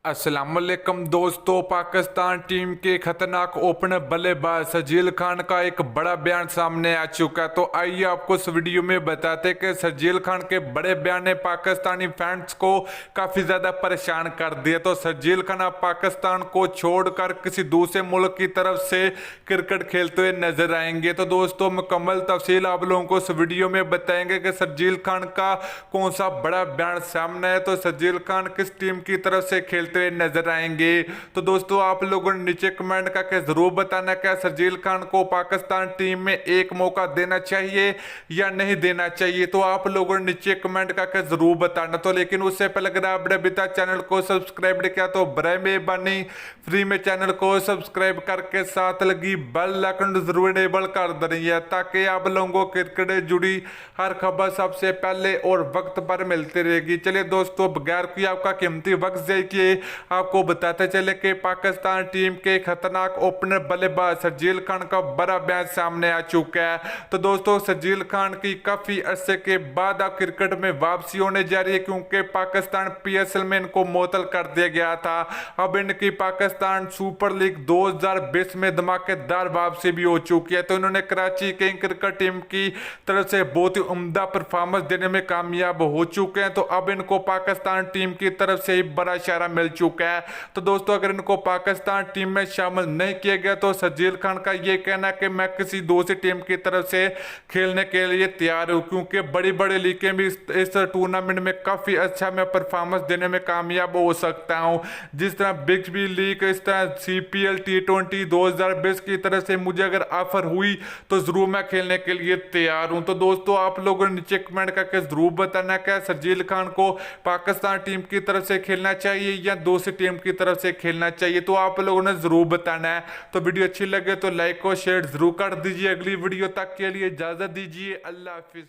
अस्सलामुअलैकुम दोस्तों। पाकिस्तान टीम के खतरनाक ओपनर बल्लेबाज शर्जील खान का एक बड़ा बयान सामने आ चुका है। तो आइए आपको इस वीडियो में बताते हैं कि शर्जील खान के बड़े बयान ने पाकिस्तानी फैंस को काफ़ी ज़्यादा परेशान कर दिया। तो शर्जील खान अब पाकिस्तान को छोड़कर किसी दूसरे मुल्क की तरफ से क्रिकेट खेलते हुए नजर आएंगे। तो दोस्तों मुकम्मल तफसील आप लोगों को इस वीडियो में बताएंगे कि शर्जील खान का कौन सा बड़ा बयान सामने है। तो शर्जील खान किस टीम की तरफ से खेलते हुए नजर आएंगे। तो दोस्तों आप लोगों ने नीचे कमेंट करके जरूर बताना क्या शर्जील खान को पाकिस्तान टीम में एक मौका देना चाहिए या नहीं देना चाहिए। तो आप लोगों ने नीचे कमेंट करके जरूर बताना। तो लेकिन उससे पहले अगर आपने अभी तक चैनल को सब्सक्राइब नहीं किया तो बराए मेहरबानी फ्री में चैनल को सब्सक्राइब करके साथ लगी बेल आइकन जरूर इनेबल कर देनी है ताकि आप लोगों को क्रिकेट से जुड़ी हर खबर सबसे पहले और वक्त पर मिलती रहेगी। चलिए दोस्तों बगैर कोई आपका कीमती वक्त जाए कि आपको बताते चले कि पाकिस्तान टीम के खतरनाक ओपनर बल्लेबाज शर्जील खान का बड़ा बयान सामने आ चुका है। तो दोस्तों शर्जील खान की काफी अरसे के बाद अब क्रिकेट में वापसी होने जा रही है क्योंकि पाकिस्तान पीएसएल में इनको मुअत्तल कर दिया गया था। अब इनकी पाकिस्तान सुपर लीग 2020 में धमाकेदार वापसी भी हो चुकी है। तो इन्होंने कराची किंग क्रिकेट टीम की तरफ से बहुत ही उम्दा परफॉर्मेंस देने में कामयाब हो चुके हैं। तो अब इनको पाकिस्तान टीम की तरफ से ही बड़ा इशारा मिल चुका है। तो दोस्तों अगर इनको पाकिस्तान टीम में शामिल नहीं किया गया तो शर्जील खान का ये कहना है कि मैं किसी दूसरी टीम की तरफ से खेलने के लिए तैयार हूं क्योंकि बड़ी बड़ी लीगें भी इस टूर्नामेंट में काफी अच्छा मैं परफॉर्मेंस देने में कामयाब हो सकता हूं। जिस तरह बिग बी लीग इस तरह सीपीएल T20 2020 की तरफ से मुझे अगर ऑफर हुई तो जरूर मैं खेलने के लिए तैयार हूं। तो दोस्तों आप लोगों ने नीचे कमेंट करके जरूर बताना क्या शर्जील खान को पाकिस्तान टीम की तरफ से खेलना चाहिए या दूसरी टीम की तरफ से खेलना चाहिए। तो आप लोगों ने जरूर बताना है। तो वीडियो अच्छी लगे तो लाइक और शेयर जरूर कर दीजिए। अगली वीडियो तक के लिए इजाजत दीजिए। अल्लाह हाफिज।